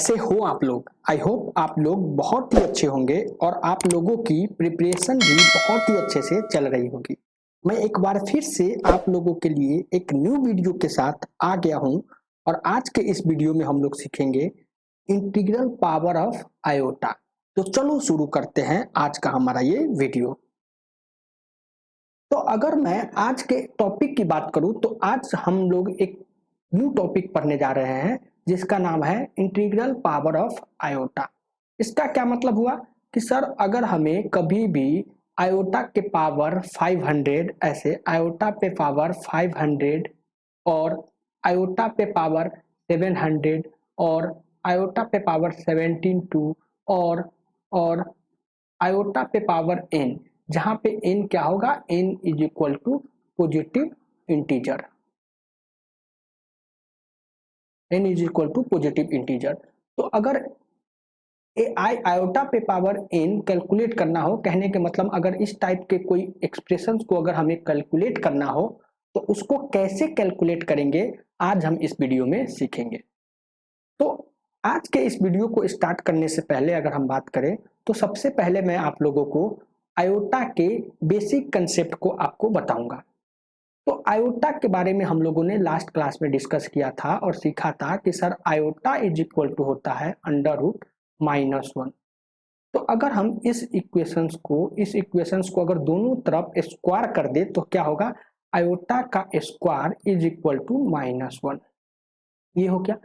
कैसे हो आप लोग। आई होप आप लोग बहुत ही अच्छे होंगे और आप लोगों की प्रिपरेशन भी बहुत ही अच्छे से चल रही होगी। मैं एक बार फिर से आप लोगों के लिए एक न्यू वीडियो के साथ आ गया हूं और आज के इस वीडियो में हम लोग सीखेंगे इंटीग्रल पावर ऑफ आयोटा। तो चलो शुरू करते हैं आज का हमारा ये वीडियो। तो अगर मैं आज के टॉपिक की बात करूं तो आज हम लोग एक न्यू टॉपिक पढ़ने जा रहे हैं जिसका नाम है इंटीग्रल पावर ऑफ आयोटा। इसका क्या मतलब हुआ कि सर अगर हमें कभी भी आयोटा के पावर 500 ऐसे आयोटा पे पावर 500 और आयोटा पे पावर 700 और आयोटा पे पावर 72 और आयोटा पे पावर n, जहां पे n क्या होगा, n is equal to positive integer, n is equal to positive integer. तो अगर आयोटा पे पावर n कैलकुलेट करना हो, कहने के मतलब अगर इस टाइप के कोई एक्सप्रेशंस को अगर हमें कैलकुलेट करना हो तो उसको कैसे कैलकुलेट करेंगे आज हम इस वीडियो में सीखेंगे। तो आज के इस वीडियो को स्टार्ट करने से पहले अगर हम बात करें तो सबसे पहले मैं आप लोगों को आयोटा के बेसिक कंसेप्ट को आपको बताऊंगा। तो आयोटा के बारे में हम लोगों ने लास्ट क्लास में डिस्कस किया था और सीखा था कि sir iota is equal to होता है √-1। तो अगर हम इस इक्वेशंस को अगर दोनों तरफ स्क्वायर कर दे तो क्या होगा, आयोटा का स्क्वायर इज इक्वल टू -1। ये हो गया।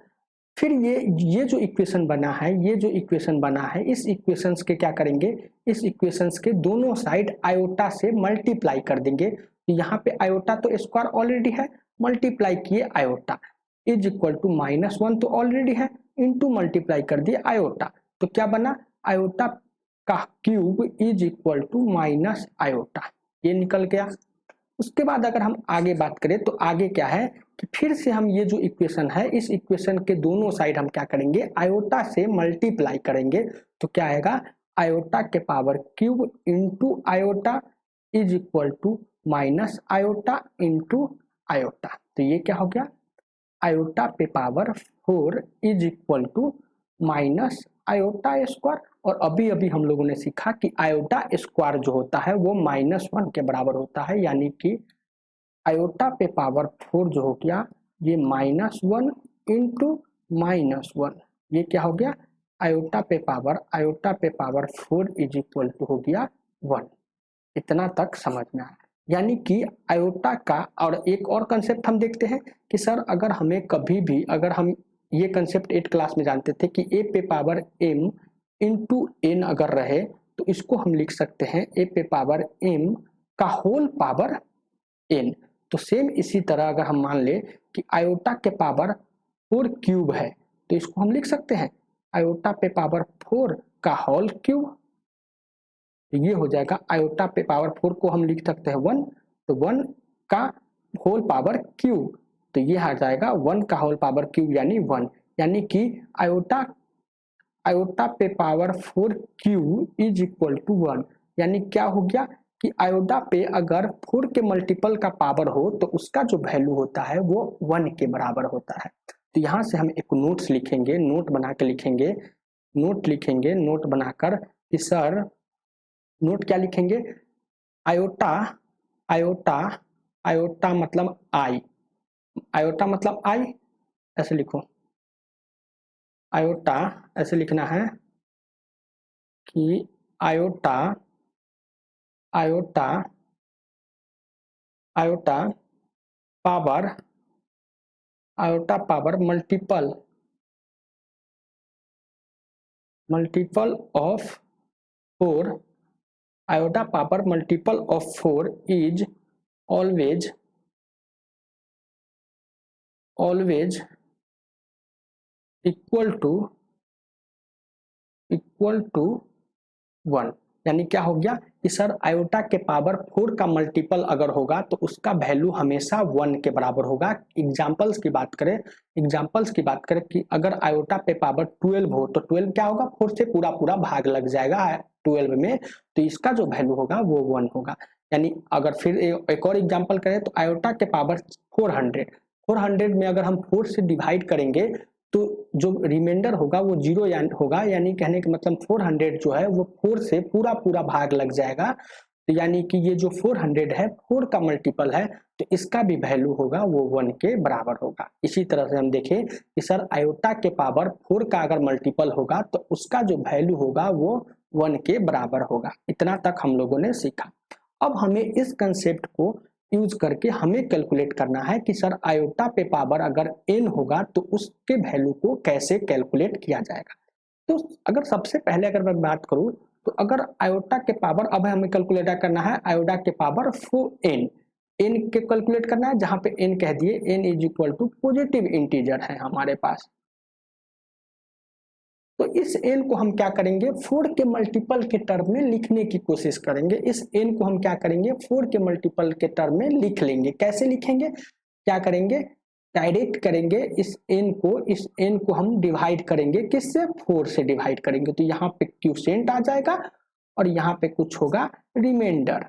फिर ये जो इक्वेशन बना है इस इक्वेशंस के क्या करेंगे, इस इक्वेशंस के दोनों साइड आयोटा से मल्टीप्लाई कर देंगे। तो यहाँ पे आयोटा तो स्क्वायर ऑलरेडी है, मल्टीप्लाई किए आयोटा इज इक्वल टू -1 तो ऑलरेडी है, इनटू मल्टीप्लाई कर दिए आयोटा। तो क्या बना, आयोटा का cube is equal to minus iota, ये निकल गया। उसके बाद अगर हम आगे बात करें तो आगे क्या है कि फिर से हम ये जो इक्वेशन है इस इक्वेशन के दोनों साइड हम क्या करेंगे, आयोटा से मल्टीप्लाई करेंगे। तो क्या आएगा, आयोटा के power cube into iota is equal to minus iota into iota. तो ये क्या हो गया, आयोटा पे power 4 is equal to minus iota square. और अभी अभी हम लोगों ने सीखा कि आयोटा स्क्वायर जो होता है वो -1 के बराबर होता है, यानी कि आयोटा पे पावर 4 जो हो गया ये -1 इंटू -1, ये क्या हो गया, आयोटा पे पावर 4 इज इक्वल टू हो गया 1। इतना तक समझ में आया। यानी कि आयोटा का, और एक और कंसेप्ट हम देखते हैं कि सर अगर हमें कभी भी, अगर हम ये कंसेप्ट 8 क्लास में जानते थे कि a पे पावर m इंटू n अगर रहे तो इसको हम लिख सकते हैं a पे पावर m का होल पावर n। तो सेम इसी तरह अगर हम मान ले कि आयोटा के पावर 4 क्यूब है तो इसको हम लिख सकते हैं आयोटा पे पावर 4 का होल क्यूब। तो ये हो जाएगा, आयोटा पे पावर 4 को हम लिख सकते हैं 1, तो 1 का होल पावर क्यूब, तो ये आ जाएगा 1 का होल पावर क्यूब यानी 1। यानी कि आयोटा पे power 4 cube is equal to 1। यानी क्या हो गया कि आयोटा पे अगर 4 के मल्टीपल का पावर हो तो उसका जो वैल्यू होता है वो 1 के बराबर होता है। तो यहाँ से हम एक नोट्स लिखेंगे, नोट बना के लिखेंगे, नोट बनाकर कि सर, नोट क्या लिखेंगे, आयोटा आयोटा मतलब आई, आयोटा मतलब आई, ऐसे लिखो, आयोटा ऐसे लिखना है कि iota power multiple of 4, iota power multiple of 4 is always equal to 1। यानी क्या हो गया कि सर आयोटा के पावर 4 का मल्टीपल अगर होगा तो उसका वैल्यू हमेशा 1 के बराबर होगा। एग्जांपल्स की बात करें कि अगर आयोटा पे पावर 12 हो तो 12 क्या होगा, 4 से पूरा भाग लग जाएगा 12 में, तो इसका जो वैल्यू होगा वो 1 होगा। यानी अगर फिर एक और एग्जांपल करें तो आयोटा के पावर 400 में अगर हम 4 से डिवाइड करेंगे तो जो रिमाइंडर होगा वो 0 होगा, यानी कहने का मतलब 400 जो है वो 4 से पूरा पूरा भाग लग जाएगा। तो यानी कि ये जो 400 है 4 का मल्टीपल है, तो इसका भी वैल्यू होगा वो 1 के बराबर होगा। इसी तरह से हम देखें कि सर आयोटा के पावर 4 का अगर मल्टीपल होगा तो उसका जो वैल्यू होगा वो 1 के बराबर होगा। इतना तक हम लोगों ने सीखा। अब हमें इस कंसेप्ट को यूज करके हमें कैलकुलेट करना है कि सर आयोटा पे पावर अगर n होगा तो उसके वैल्यू को कैसे कैलकुलेट किया जाएगा। तो अगर सबसे पहले अगर मैं बात करूं तो अगर आयोटा के पावर, अब हमें कैलकुलेट करना है आयोटा के पावर 4n, n के कैलकुलेट करना है, जहां पे n कह दिए n is equal to positive integer है हमारे पास। तो इस n को हम क्या करेंगे 4 के मल्टीपल के टर्म में लिखने की कोशिश करेंगे। इस n को हम क्या करेंगे 4 के मल्टीपल के टर्म में लिख लेंगे। कैसे लिखेंगे, क्या करेंगे, डायरेक्ट करेंगे इस n को हम डिवाइड करेंगे, किससे 4 से डिवाइड करेंगे। तो यहाँ पे क्यूसेंट आ जाएगा और यहाँ पे कुछ होगा रिमाइंडर।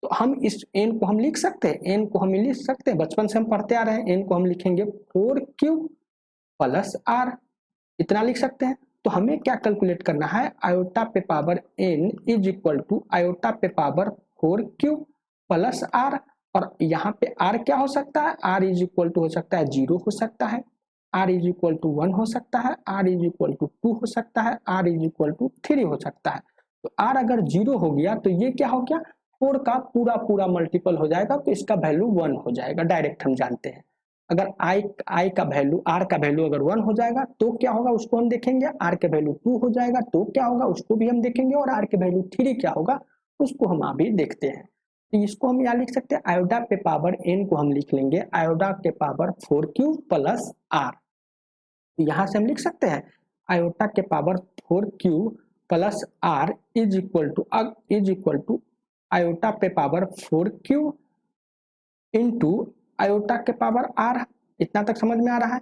तो हम इस n को हम लिख सकते हैं, n को हम लिख सकते हैं, बचपन से हम पढ़ते आ रहे हैं। n को हम लिखेंगे 4q प्लस r, इतना लिख सकते हैं। तो हमें क्या कैलकुलेट करना है, आयोटा पे power n is equal to iota पे पावर 4q प्लस r, और यहाँ पे r क्या हो सकता है, r इज इक्वल टू हो सकता है 0 हो सकता है, r इज इक्वल टू 1 हो सकता है, r इज इक्वल टू 2 हो सकता है, r इज इक्वल टू 3 हो सकता है। तो r अगर 0 हो गया तो ये क्या हो गया 4 का पूरा पूरा मल्टीपल हो जाएगा, तो इसका वैल्यू 1 हो जाएगा, डायरेक्ट हम जानते हैं। अगर i का वैल्यू, r का वैल्यू अगर 1 हो जाएगा तो क्या होगा उसको हम देखेंगे, r के वैल्यू 2 हो जाएगा तो क्या होगा उसको भी हम देखेंगे, और r के वैल्यू 3 क्या होगा उसको हम अभी देखते हैं। तो इसको हम यहाँ लिख सकते हैं, आयोडा पे पावर n को हम लिख लेंगे आयोडा के पावर 4q प्लस r। यहाँ से हम लिख सकते हैं आयोटा के power 4q plus r is equal to iota पे पावर 4q इंटू आयोटा के पावर r। इतना तक समझ में आ रहा है।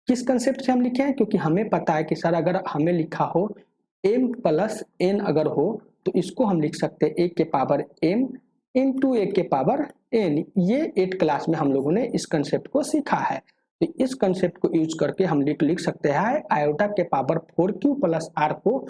किस कंसेप्ट से हम लिखे हैं, क्योंकि हमें पता है कि सर अगर हमें लिखा हो m प्लस n अगर हो तो इसको हम लिख सकते हैं a के पावर m इंटू a के पावर n। ये 8 क्लास में हम लोगों ने इस कंसेप्ट को सीखा है। तो इस कंसेप्ट को यूज करके हम लिख सकते हैं आयोटा के पावर 4q प्लस r को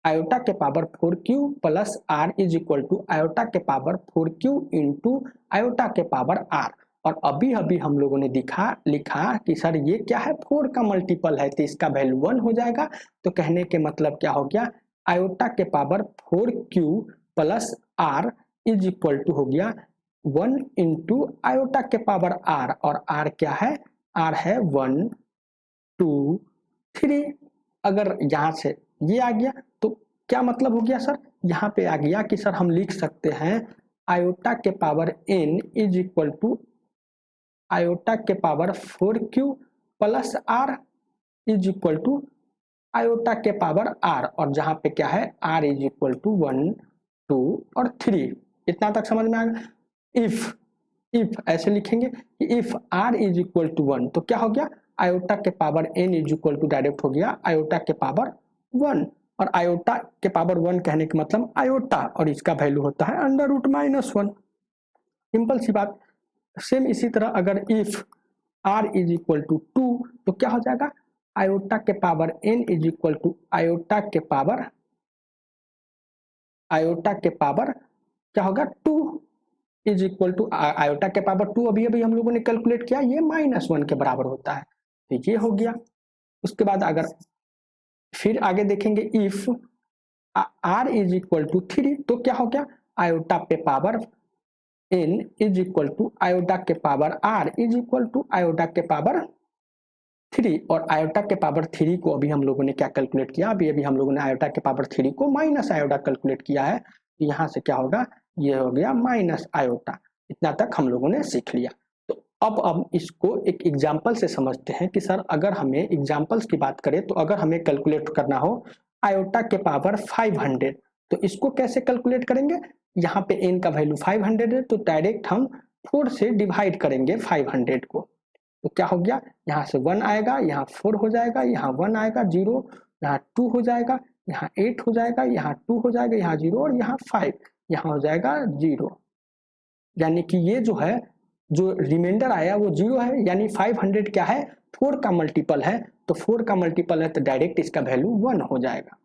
आयोटा के power 4q plus r is equal to iota के पावर 4q इंटू आयोटा के पावर r। और अभी अभी हम लोगों ने लिखा कि सर ये क्या है 4 का मल्टीपल है तो इसका वैल्यू 1 हो जाएगा। तो कहने के मतलब क्या हो गया आयोटा के power 4q plus r is equal to हो गया 1 इंटू आयोटा के पावर r, और r क्या है, r है 1 2 3। अगर यहाँ से ये आ गया तो क्या मतलब हो गया सर, यहाँ पे आ गया कि सर हम लिख सकते हैं आयोटा के power n is equal to iota के power 4q plus r is equal to iota के पावर r, और जहां पे क्या है r इज इक्वल टू 1 2 और 3। इतना तक समझ में आ गया। इफ ऐसे लिखेंगे कि if r is equal to 1 तो क्या हो गया आयोटा के power n is equal to direct हो गया आयोटा के पावर 1, और आयोटा के पावर 1 कहने का मतलब आयोटा, और इसका वैल्यू होता है अंडर रूट -1। सिंपल सी बात। सेम इसी तरह अगर if r is equal to 2 तो क्या हो जाएगा आयोटा के power n is equal to iota के पावर क्या होगा 2 इज इक्वल टू आयोटा के पावर 2। अभी अभी हम लोगों ने कैलकुलेट किया ये -1 के बराबर होता है, तो ये हो गया। उसके बाद अगर फिर आगे देखेंगे if r is equal to 3 तो क्या हो गया आयोटा पे power n is equal to iota के power r is equal to iota के पावर 3, और आयोटा के पावर 3 को अभी हम लोगों ने क्या कैलकुलेट किया, अभी हम लोगों ने आयोटा के पावर 3 को माइनस आयोटा कैलकुलेट किया है। यहाँ से क्या होगा ये हो गया माइनस आयोटा। इतना तक हम लोगों ने सीख लिया। तो अब इसको एक एग्जाम्पल से समझते हैं कि सर अगर हमें एग्जाम्पल्स की बात करें तो अगर हमें कैलकुलेट करना हो आयोटा के पावर 500 तो इसको कैसे कैलकुलेट करेंगे। यहाँ पे n का वैल्यू 500 है तो डायरेक्ट हम 4 से डिवाइड करेंगे 500 को। तो क्या हो गया यहाँ से 1 आएगा, यहाँ 4 हो जाएगा, यहाँ 1 आएगा 0, यहाँ 2 हो जाएगा, यहाँ 8 हो जाएगा, यहाँ 2 हो जाएगा, यहाँ 0 और यहाँ 5, यहाँ हो जाएगा 0। यानी कि ये जो है जो रिमाइंडर आया वो 0 है, यानी 500 क्या है, 4 का मल्टीपल है, तो 4 का मल्टीपल है तो डायरेक्ट इसका वैल्यू 1 हो जाएगा।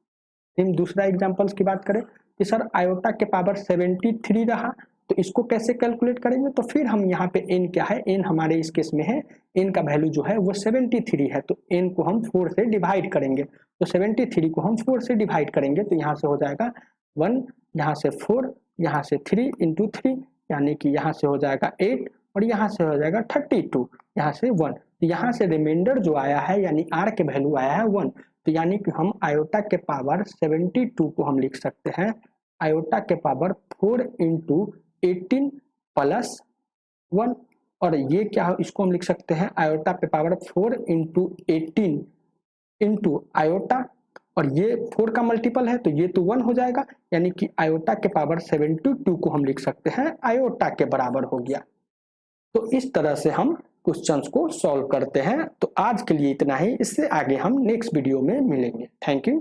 हम दूसरा एग्जांपल्स की बात करें कि सर आयोटा के पावर 73 रहा, तो इसको कैसे कैलकुलेट करेंगे, तो फिर हम यहाँ पे n क्या है, n हमारे इस केस में है, n का वैल्यू जो है वो 73 है, तो n को हम 4 से डिवाइड करेंगे, तो 73 को हम 4 से डिवाइड करेंगे तो यहाँ से हो जाएगा 1, यहाँ से 4, यहाँ से 3 इंटू 3, यानी कि यहाँ से हो जाएगा 8 और यहाँ से हो जाएगा 32, यहाँ से 1, तो यहाँ से रिमाइंडर जो आया है यानी r के वैल्यू आया है 1, तो यानी कि हम आयोटा के पावर 72 को हम लिख सकते हैं आयोटा के पावर 4 इंटू 18 प्लस 1, और ये क्या, इसको हम लिख सकते हैं आयोटा पे पावर 4 इंटू 18 इंटू आयोटा, और ये 4 का मल्टीपल है तो ये तो 1 हो जाएगा, यानी कि आयोटा के पावर 72 को हम लिख सकते हैं आयोटा के बराबर हो गया। तो इस तरह से हम क्वेश्चंस को सॉल्व करते हैं। तो आज के लिए इतना ही, इससे आगे हम नेक्स्ट वीडियो में मिलेंगे। Thank you.